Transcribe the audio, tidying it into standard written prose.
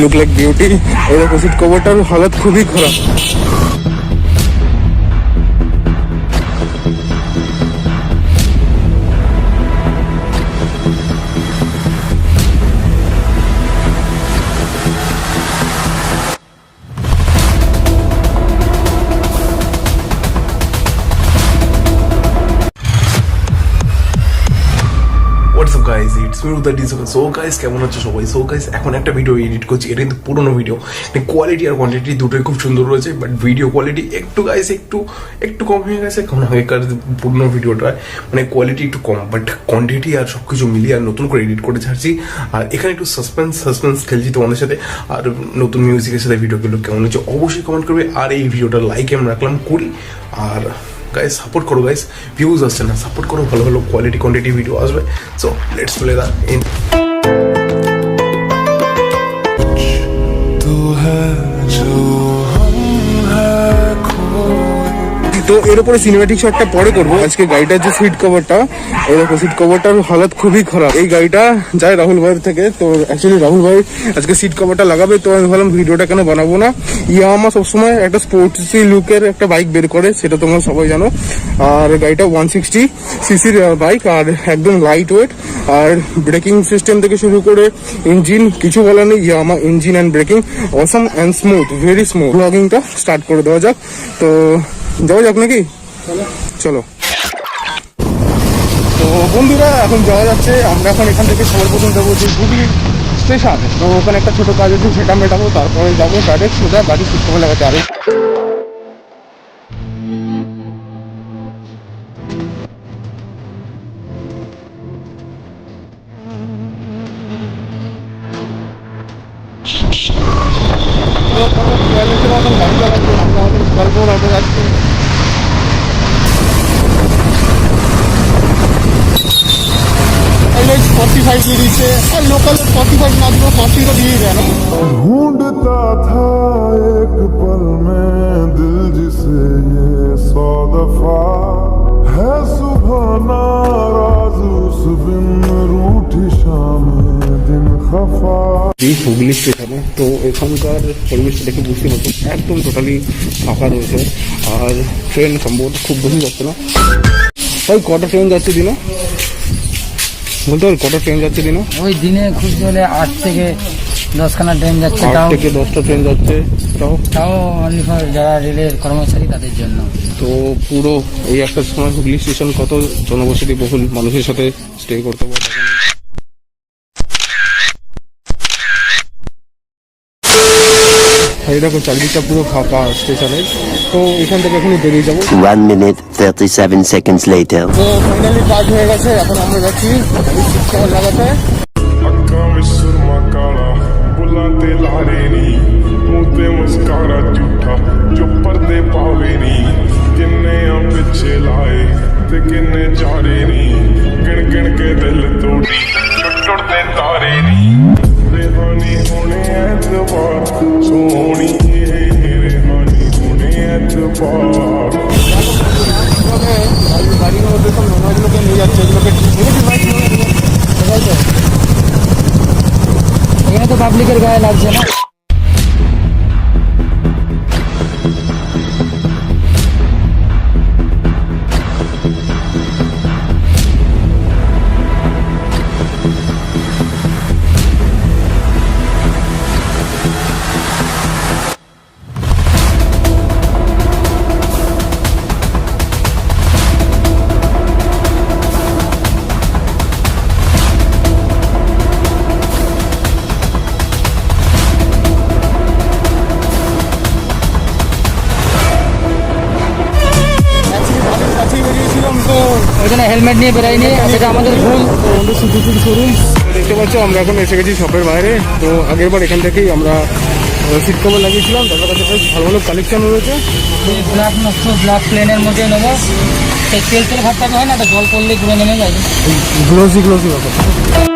Look like beauty. এই দেখো seat কভারটার হালত খুবই খারাপ। গাইস ইটস মি উদা ডিস। সো গাইস কেমন আছো সবাই? সো গাইস এখন একটা ভিডিও এডিট করছি, এটা কিন্তু পুরোনো ভিডিও, কোয়ালিটি আর কোয়ান্টিটি দুটোই খুব সুন্দর রয়েছে, বাট ভিডিও কোয়ালিটি একটু গাইস একটু কম হয়ে গেছে, কারণ আগেকার পুরোনো ভিডিওটা মানে কোয়ালিটি একটু কম, বাট কোয়ান্টিটি আর সব কিছু মিলিয়ে আর নতুন করে এডিট করে ছাড়ছি। আর এখানে একটু সাসপেন্স খেলছি তোমাদের সাথে, আর নতুন মিউজিকের সাথে ভিডিওগুলো কেমন হচ্ছে অবশ্যই কমেন্ট করবে। আর এই ভিডিওটা লাইক আমি রাখলাম করি। আর গাইস সাপোর্ট করো গাইস, ভিউজ আসছে না, সাপোর্ট করো, ভালো ভালো কোয়ান্টিটি ভিডিও আসবে। So let's play the in. তো এর উপরে সিনেম্যাটিক শটটা পরে করবো। আজকে গাড়িটার যে সিট কভারটা, এই দেখো সিট কভারটার হালত খুবই খারাপ। এই গাড়িটা যায় রাহুল ভাইয়ের থেকে, তো অ্যাকচুয়ালি রাহুল ভাই আজকে সিট কভারটা লাগাবে, তো আমি ভাবলাম ভিডিওটা কেন বানাবো না। ইয়ামাহা সবসময় একটা স্পোর্টসি লুকের একটা বাইক বের করে, সেটা তোমরা সবাই জানো। আর গাড়িটা 160 সিসির বাইক, আর একদম লাইট ওয়েট, আর ব্রেকিং সিস্টেম থেকে শুরু করে ইঞ্জিন কিছু বলার নেই। Yamaha engine and braking awesome and smooth, very smooth. ব্লগিংটা স্টার্ট করে দেওয়া যাক। তো যাওয়া যাক নাকি? চলো। তো বন্ধুরা এখন যাওয়া যাচ্ছে। আমরা এখন এখান থেকে সবার প্রথম যাবো যে হুগলি স্টেশন। তো ওখানে একটা ছোটো কাজ আছে, সেটা মেটাবো, তারপরে যাবো ডাইরেক্ট সোজা গাড়ি সিস্টেমে লাগাতে। আরে যাচ্ছি। माइलेज 45 में नीचे, और लोकल 45 ना दियो 40 तो दिए गया ना। ढूंढता था एक पल में दिल जिसे ये 100 दफा है सुबह नाराज उस बिन रूठी शाम दिन खफा। এই হুগলি স্টেশনে তো এখানকার পরিবেশটা দেখে বুঝতে পারছো, একদম টোটালি ফাঁকা রয়েছে। আর ট্রেন সম্ভবত খুব বেশি যাচ্ছে না। ভাই কটা ট্রেন যাচ্ছে দিনে বলতে পারি? কটা ট্রেন যাচ্ছে দিনে? ওই দিনে খুব জলে 8 থেকে 10খানা ট্রেন যাচ্ছে। 8 থেকে 10টা ট্রেন যাচ্ছে, তাও অনলি ফর যারা রেলের কর্মচারী তাদের জন্য। তো পুরো এই একটা সময় হুগলি স্টেশন কত জনবসতি বহুল মানুষের সাথে স্টে করতে পারে। এই দেখো চারদিকটা পুরো ফাঁকা স্টেশনের। তো এখান থেকে এখনই বেরিয়ে যাবো। 1 minute 37 seconds later. তো ফাইনালি কাজ হয়ে গেছে, এখন আমরা যাচ্ছি লাগাতে। ਅੱਖਾਂ ਵਿੱਚ ਸੁਰਮਾ ਕਾਲਾ ਬੁੱਲਾਂ ਤੇ ਲਾਰੇ ਨੀ ਮੂੰਹ ਤੇ ਮੁਸਕਾਰਾ ਝੂਠਾ ਜੋ ਪਰਦੇ ਪਾਵੇ ਨੀ ਕਿੰਨੇ ਆ ਪਿੱਛੇ ਲਾਏ ਤੇ ਕਿੰਨੇ ਚਾਰੇ ਨੀ ਗਿਣ ਗਿਣ ਕੇ ਦਿਲ ਤੋੜੀ ਟੁੱਟਦੇ ਤਾਰੇ ਨੀ ਰੇਹਾਨੀ ਹੋਣੇ ਐਤਵਾਰ ਸੋਹਣੀ ਰੇਹਾਨੀ ਹੋਣੇ ਐਤਵਾਰ। গাড়ির মধ্যে সব নোংরাগুলোকে নিয়ে যাচ্ছে, এগুলোকে এখানে তো পাবলিকের গায়ে লাগছে না। ওইখানে হেলমেট নিয়ে বেরোয়নি, সেটা আমাদের ভুল। দেখতে পাচ্ছ আমরা এখন এসে গেছি শপের বাইরে। তো আগের বার এখান থেকেই আমরা সিট কভার লাগিয়েছিলাম, তাদের কাছে বেশ ভালো ভালো কালেকশন রয়েছে। ব্ল্যাক নষ্ট ব্ল্যাক প্লেনের মধ্যে নেবো। তেল ভাবটা হয় না, জল পড়লে ঘুরে নেমে যায়, গ্লোসি ব্যাপার।